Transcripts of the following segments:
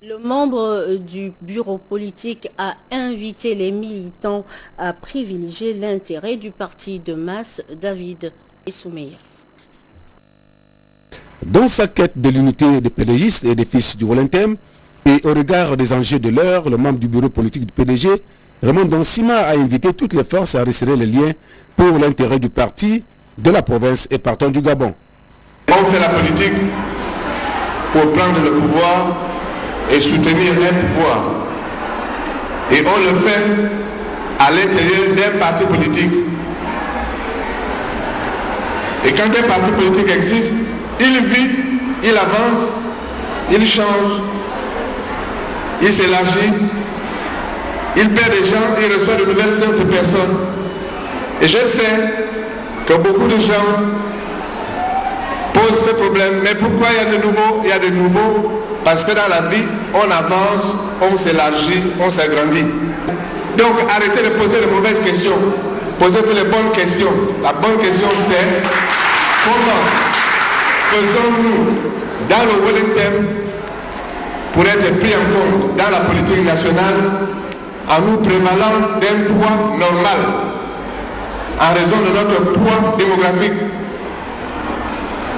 Le membre du bureau politique a invité les militants à privilégier l'intérêt du parti de masse, David Soumeya. Dans sa quête de l'unité des pédégistes et des fils du Walentem, et au regard des enjeux de l'heure, le membre du bureau politique du PDG, Raymond Donsima, a invité toutes les forces à resserrer les liens pour l'intérêt du parti, de la province et partant du Gabon. On fait la politique pour prendre le pouvoir et soutenir un pouvoir. Et on le fait à l'intérieur d'un parti politique. Et quand un parti politique existe, il vit, il avance, il change, il s'élargit, il perd des gens, il reçoit de nouvelles personnes. Et je sais que beaucoup de gens posent ce problème. Mais pourquoi il y a de nouveau? Il y a de nouveau parce que dans la vie, on avance, on s'élargit, on s'agrandit. Donc arrêtez de poser de mauvaises questions. Posez-vous les bonnes questions. La bonne question c'est comment faisons-nous dans le Walentem pour être pris en compte dans la politique nationale en nous prévalant d'un poids normal en raison de notre poids démographique.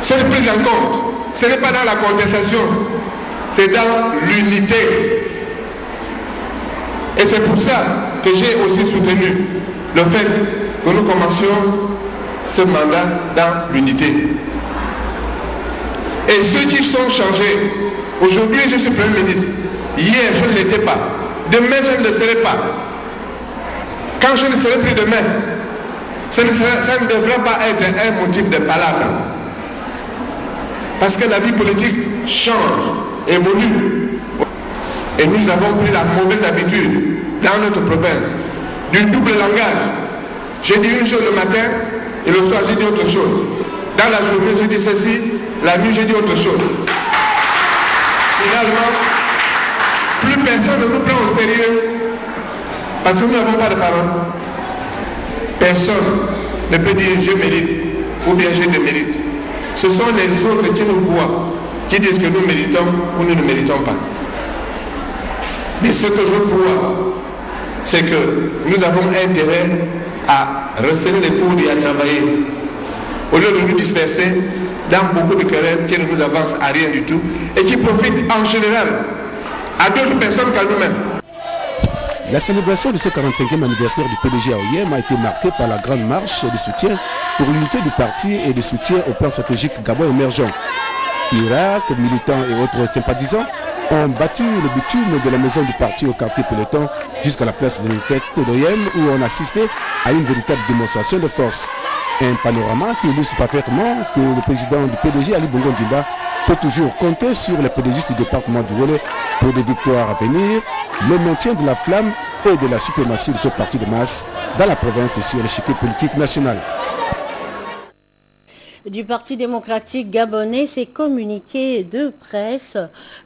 Cette prise en compte, ce n'est pas dans la contestation, c'est dans l'unité. Et c'est pour ça que j'ai aussi soutenu le fait que nous commencions ce mandat dans l'unité. Et ceux qui sont changés, aujourd'hui je suis Premier ministre, hier je ne l'étais pas, demain je ne le serai pas. Quand je ne serai plus demain, ça ne devrait pas être un motif de palabre. Parce que la vie politique change, évolue. Et nous avons pris la mauvaise habitude dans notre province du double langage. J'ai dit une chose le matin et le soir j'ai dit autre chose. Dans la journée j'ai dit ceci, la nuit j'ai dit autre chose. Finalement, plus personne ne nous prend au sérieux parce que nous n'avons pas de parole. Personne ne peut dire je mérite ou bien je ne mérite. Ce sont les autres qui nous voient, qui disent que nous méritons ou nous ne méritons pas. Mais ce que je vois, c'est que nous avons intérêt à resserrer les coudes et à travailler. Au lieu de nous disperser dans beaucoup de querelles qui ne nous avancent à rien du tout et qui profitent en général à d'autres personnes qu'à nous-mêmes. La célébration de ce 45e anniversaire du PDG à OIM a été marquée par la grande marche de soutien pour l'unité du parti et de soutien au plan stratégique Gabon émergent. Irak, militants et autres sympathisants ont battu le bitume de la maison du parti au quartier Peloton jusqu'à la place de l'Unité d'OIM où on assistait à une véritable démonstration de force. Un panorama qui illustre parfaitement que le président du PDG, Ali Bongo Ndimba, peut toujours compter sur les pédégistes du département du Wole pour des victoires à venir, le maintien de la flamme et de la suprématie de ce parti de masse dans la province et sur l'échiquier politique national. Du Parti démocratique gabonais, c'est communiqué de presse.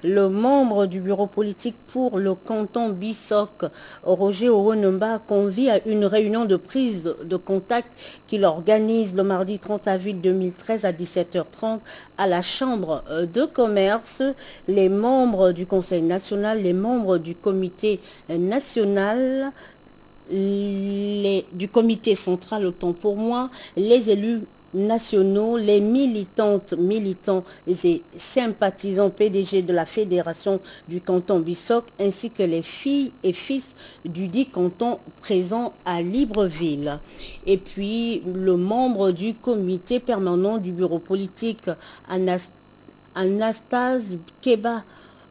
Le membre du bureau politique pour le canton Bissok, Roger Owonomba, convie à une réunion de prise de contact qu'il organise le mardi 30 avril 2013 à 17h30 à la Chambre de commerce. Les membres du Conseil national, les membres du comité national, du comité central, autant pour moi, les élus nationaux, les militantes, militants et sympathisants PDG de la Fédération du canton Bissok, ainsi que les filles et fils du dit canton présents à Libreville. Et puis, le membre du comité permanent du bureau politique, Anastase Keba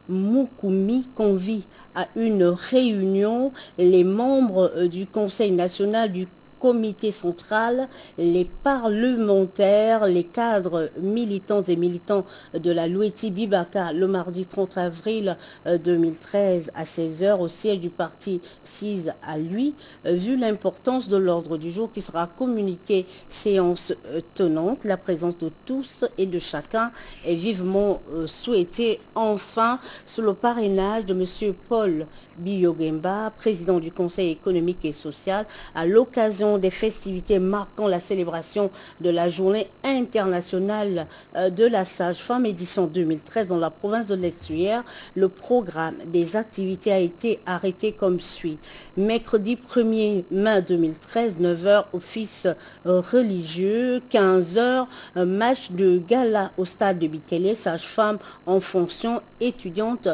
Moukoumi, convie à une réunion les membres du Conseil national du comité central, les parlementaires, les cadres militants et militants de la Loueti Bibaka le mardi 30 avril 2013 à 16h au siège du parti 6 à lui, vu l'importance de l'ordre du jour qui sera communiqué séance tenante, la présence de tous et de chacun est vivement souhaitée. Enfin, sous le parrainage de M. Paul Biyogemba, président du Conseil économique et social, à l'occasion des festivités marquant la célébration de la Journée internationale de la sage-femme édition 2013 dans la province de l'Estuaire. Le programme des activités a été arrêté comme suit. Mercredi 1er mai 2013, 9h, office religieux, 15h, match de gala au stade de Bikele, sage-femme en fonction, étudiante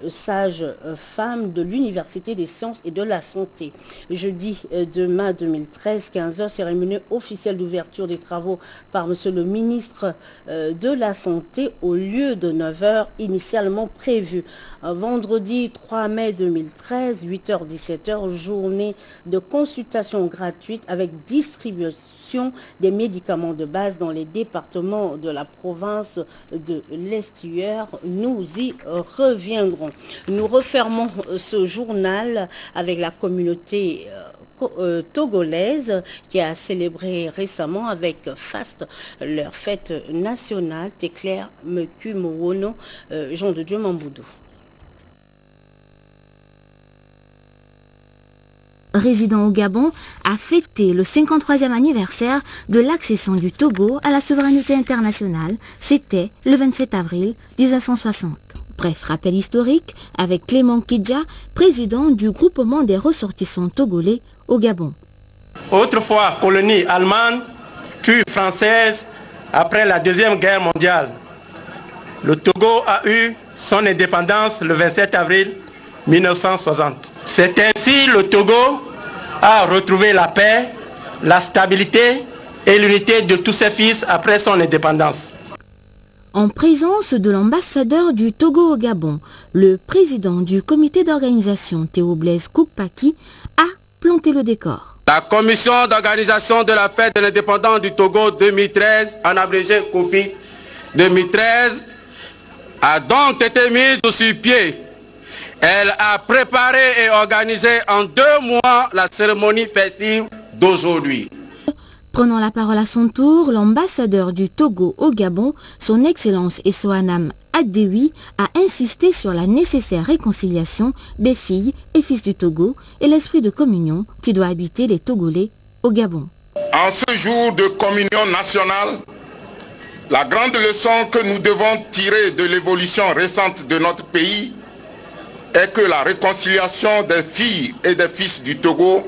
sage-femme de l'Université des sciences et de la santé. Jeudi 2 mai 2013, 15h, cérémonie officielle d'ouverture des travaux par M. le ministre de la Santé au lieu de 9h initialement prévu. Vendredi 3 mai 2013, 8h-17h, journée de consultation gratuite avec distribution des médicaments de base dans les départements de la province de l'Estuaire. Nous y reviendrons. Nous refermons ce journal avec la communauté togolaise qui a célébré récemment avec faste leur fête nationale. Téclair Meku Mowono, Jean de Dieu Mamboudou. Résident au Gabon, a fêté le 53e anniversaire de l'accession du Togo à la souveraineté internationale. C'était le 27 avril 1960. Bref, rappel historique avec Clément Kidja, président du groupement des ressortissants togolais au Gabon. Autrefois colonie allemande, puis française, après la Deuxième Guerre mondiale, le Togo a eu son indépendance le 27 avril 1960. C'est ainsi le Togo a retrouvé la paix, la stabilité et l'unité de tous ses fils après son indépendance. En présence de l'ambassadeur du Togo au Gabon, le président du comité d'organisation Théo Blaise Koupaki a planté le décor. La commission d'organisation de la fête de l'indépendance du Togo 2013, en abrégé COFI 2013, a donc été mise sur pied. Elle a préparé et organisé en 2 mois la cérémonie festive d'aujourd'hui. Prenant la parole à son tour, l'ambassadeur du Togo au Gabon, son Excellence Essoanam Adewi, a insisté sur la nécessaire réconciliation des filles et fils du Togo et l'esprit de communion qui doit habiter les Togolais au Gabon. En ce jour de communion nationale, la grande leçon que nous devons tirer de l'évolution récente de notre pays est que la réconciliation des filles et des fils du Togo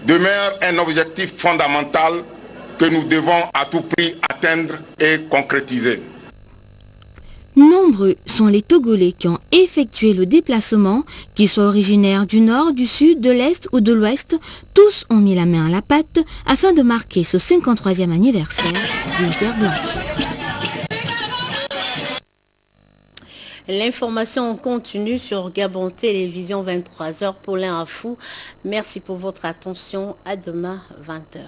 demeure un objectif fondamental que nous devons à tout prix atteindre et concrétiser. Nombreux sont les Togolais qui ont effectué le déplacement, qu'ils soient originaires du nord, du sud, de l'est ou de l'ouest. Tous ont mis la main à la pâte afin de marquer ce 53e anniversaire d'une terre blanche. L'information continue sur Gabon Télévision 23h. Paulin Afou, merci pour votre attention. À demain 20h.